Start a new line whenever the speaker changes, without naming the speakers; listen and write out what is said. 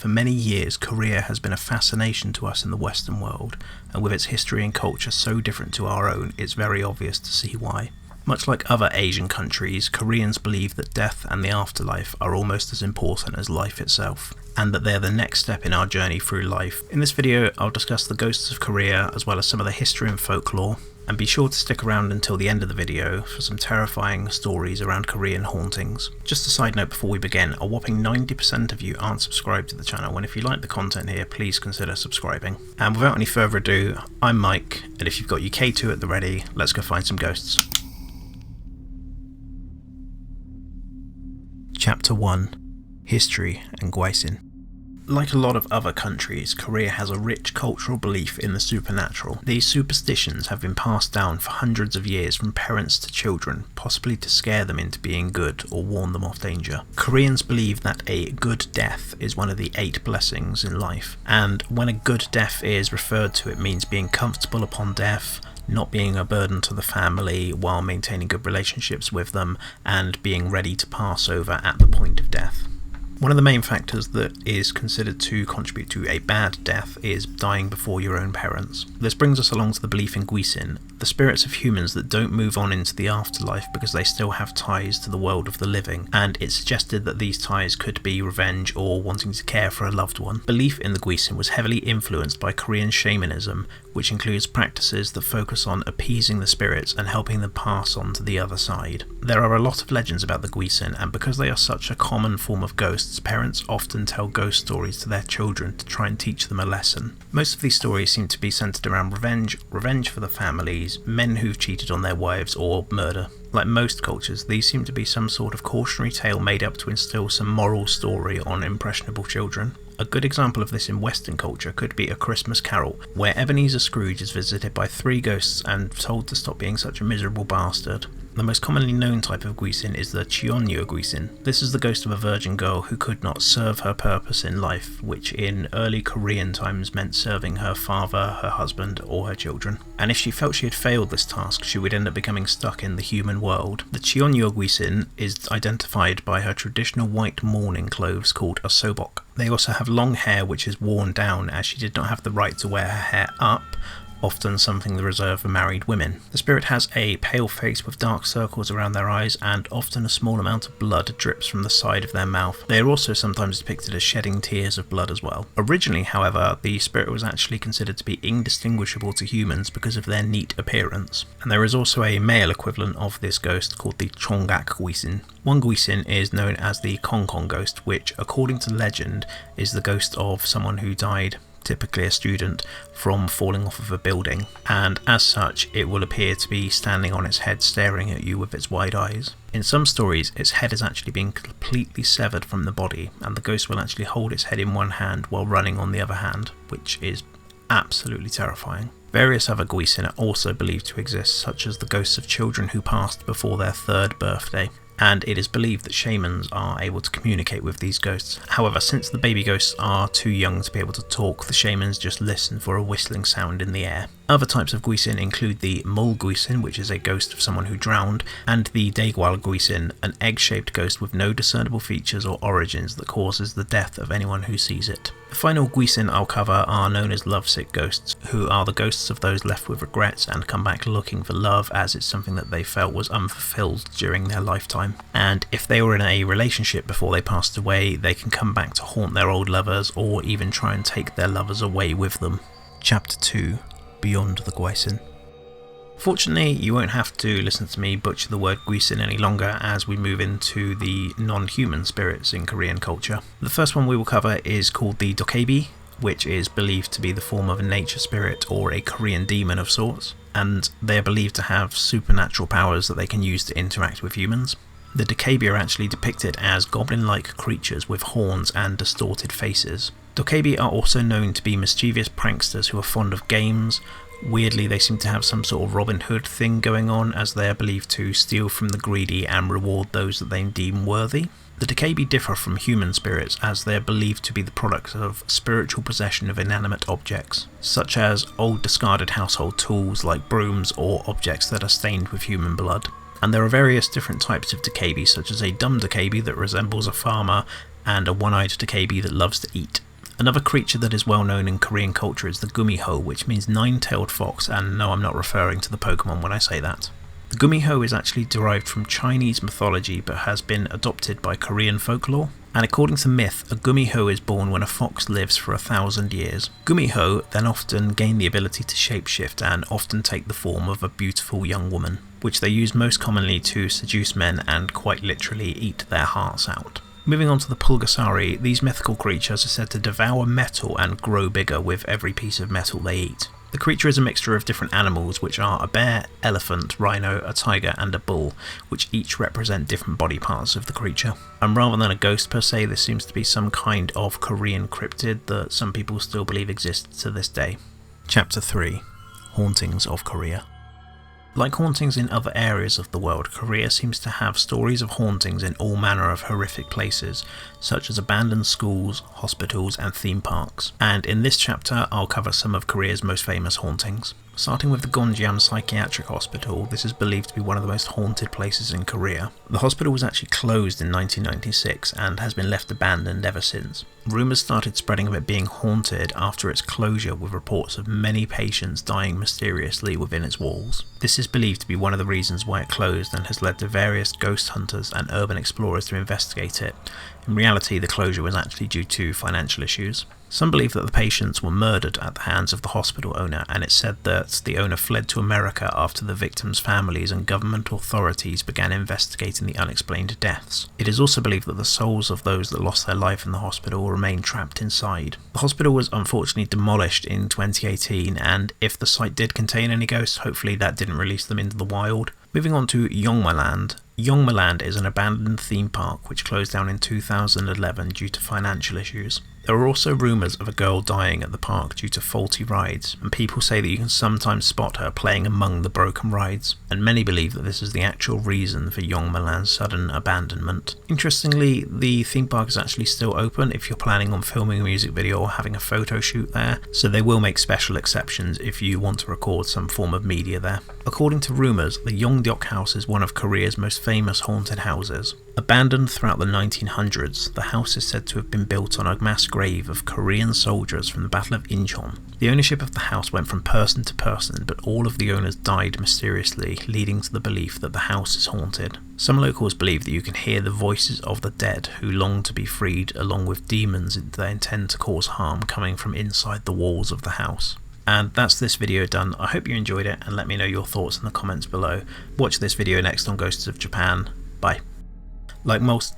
For many years, Korea has been a fascination to us in the Western world, and with its history and culture so different to our own, it's very obvious to see why. Much like other Asian countries, Koreans believe that death and the afterlife are almost as important as life itself, and that they're the next step in our journey through life. In this video, I'll discuss the ghosts of Korea as well as some of the history and folklore, and be sure to stick around until the end of the video for some terrifying stories around Korean hauntings. Just a side note before we begin, a whopping 90% of you aren't subscribed to the channel, and if you like the content here, please consider subscribing. And without any further ado, I'm Mike, and if you've got your K2 at the ready, let's go find some ghosts. Chapter 1. History and Gwisin. Like a lot of other countries, Korea has a rich cultural belief in the supernatural. These superstitions have been passed down for hundreds of years from parents to children, possibly to scare them into being good or warn them off danger. Koreans believe that a good death is one of the 8 blessings in life, and when a good death is referred to, it means being comfortable upon death, not being a burden to the family while maintaining good relationships with them, and being ready to pass over at the point of death. One of the main factors that is considered to contribute to a bad death is dying before your own parents. This brings us along to the belief in Gwisin, the spirits of humans that don't move on into the afterlife because they still have ties to the world of the living, and it's suggested that these ties could be revenge or wanting to care for a loved one. Belief in the Gwisin was heavily influenced by Korean shamanism, which includes practices that focus on appeasing the spirits and helping them pass on to the other side. There are a lot of legends about the Gwisin, and because they are such a common form of ghosts, parents often tell ghost stories to their children to try and teach them a lesson. Most of these stories seem to be centered around revenge for the families, men who've cheated on their wives, or murder. Like most cultures, these seem to be some sort of cautionary tale made up to instill some moral story on impressionable children. A good example of this in Western culture could be A Christmas Carol, where Ebenezer Scrooge is visited by 3 ghosts and told to stop being such a miserable bastard. The most commonly known type of Gwisin is the Cheonyo Gwisin. This is the ghost of a virgin girl who could not serve her purpose in life, which in early Korean times meant serving her father, her husband, or her children. And if she felt she had failed this task, she would end up becoming stuck in the human world. The Cheonyo Gwisin is identified by her traditional white mourning clothes called a sobok. They also have long hair which is worn down, as she did not have the right to wear her hair up, often something the reserved for married women. The spirit has a pale face with dark circles around their eyes, and often a small amount of blood drips from the side of their mouth. They are also sometimes depicted as shedding tears of blood as well. Originally, however, the spirit was actually considered to be indistinguishable to humans because of their neat appearance. And there is also a male equivalent of this ghost called the Chongak Gwisin. One Gwisin is known as the Kong ghost, which, according to legend, is the ghost of someone who died, typically a student, from falling off of a building, and as such it will appear to be standing on its head staring at you with its wide eyes. In some stories, its head is actually being completely severed from the body, and the ghost will actually hold its head in one hand while running on the other hand, which is absolutely terrifying. Various other Gwisin are also believed to exist, such as the ghosts of children who passed before their 3rd birthday, and it is believed that shamans are able to communicate with these ghosts. However, since the baby ghosts are too young to be able to talk, the shamans just listen for a whistling sound in the air. Other types of Gwisin include the Mul Gwisin, which is a ghost of someone who drowned, and the Daegwal Gwisin, an egg-shaped ghost with no discernible features or origins that causes the death of anyone who sees it. The final Gwisin I'll cover are known as lovesick ghosts, who are the ghosts of those left with regrets and come back looking for love, as it's something that they felt was unfulfilled during their lifetime. And if they were in a relationship before they passed away, they can come back to haunt their old lovers, or even try and take their lovers away with them. Chapter 2. Beyond the Gwisin. Fortunately, you won't have to listen to me butcher the word Gwisin any longer as we move into the non-human spirits in Korean culture. The first one we will cover is called the Dokkaebi, which is believed to be the form of a nature spirit or a Korean demon of sorts, and they are believed to have supernatural powers that they can use to interact with humans. The Dokkaebi are actually depicted as goblin-like creatures with horns and distorted faces. Dokkaebi are also known to be mischievous pranksters who are fond of games. Weirdly, they seem to have some sort of Robin Hood thing going on, as they are believed to steal from the greedy and reward those that they deem worthy. The Dokkaebi differ from human spirits as they are believed to be the products of spiritual possession of inanimate objects, such as old discarded household tools like brooms or objects that are stained with human blood. And there are various different types of Dokkaebi, such as a dumb Dokkaebi that resembles a farmer and a one-eyed Dokkaebi that loves to eat. Another creature that is well known in Korean culture is the gumiho, which means nine-tailed fox, and no, I'm not referring to the Pokemon when I say that. The gumiho is actually derived from Chinese mythology but has been adopted by Korean folklore. And according to myth, a gumiho is born when a fox lives for 1,000 years. Gumiho then often gain the ability to shapeshift and often take the form of a beautiful young woman, which they use most commonly to seduce men and quite literally eat their hearts out. Moving on to the Pulgasari, these mythical creatures are said to devour metal and grow bigger with every piece of metal they eat. The creature is a mixture of different animals, which are a bear, elephant, rhino, a tiger and a bull, which each represent different body parts of the creature. And rather than a ghost per se, this seems to be some kind of Korean cryptid that some people still believe exists to this day. Chapter 3. Hauntings of Korea. Like hauntings in other areas of the world, Korea seems to have stories of hauntings in all manner of horrific places, such as abandoned schools, hospitals and theme parks. And in this chapter I'll cover some of Korea's most famous hauntings. Starting with the Gonjiam Psychiatric Hospital, this is believed to be one of the most haunted places in Korea. The hospital was actually closed in 1996 and has been left abandoned ever since. Rumours started spreading of it being haunted after its closure, with reports of many patients dying mysteriously within its walls. This is believed to be one of the reasons why it closed and has led to various ghost hunters and urban explorers to investigate it. In reality, the closure was actually due to financial issues. Some believe that the patients were murdered at the hands of the hospital owner, and it's said that the owner fled to America after the victims' families and government authorities began investigating the unexplained deaths. It is also believed that the souls of those that lost their life in the hospital remain trapped inside. The hospital was unfortunately demolished in 2018, and if the site did contain any ghosts, hopefully that didn't release them into the wild. Moving on to Yongmaland. Yongmaland is an abandoned theme park which closed down in 2011 due to financial issues. There are also rumours of a girl dying at the park due to faulty rides, and people say that you can sometimes spot her playing among the broken rides, and many believe that this is the actual reason for Yongmaland's sudden abandonment. Interestingly, the theme park is actually still open if you're planning on filming a music video or having a photo shoot there, so they will make special exceptions if you want to record some form of media there. According to rumours, the Yongdeok House is one of Korea's most famous haunted houses. Abandoned throughout the 1900s, the house is said to have been built on a mass grave of Korean soldiers from the Battle of Incheon. The ownership of the house went from person to person, but all of the owners died mysteriously, leading to the belief that the house is haunted. Some locals believe that you can hear the voices of the dead who long to be freed, along with demons that intend to cause harm coming from inside the walls of the house. And that's this video done. I hope you enjoyed it, and let me know your thoughts in the comments below. Watch this video next on Ghosts of Japan. Bye. Like most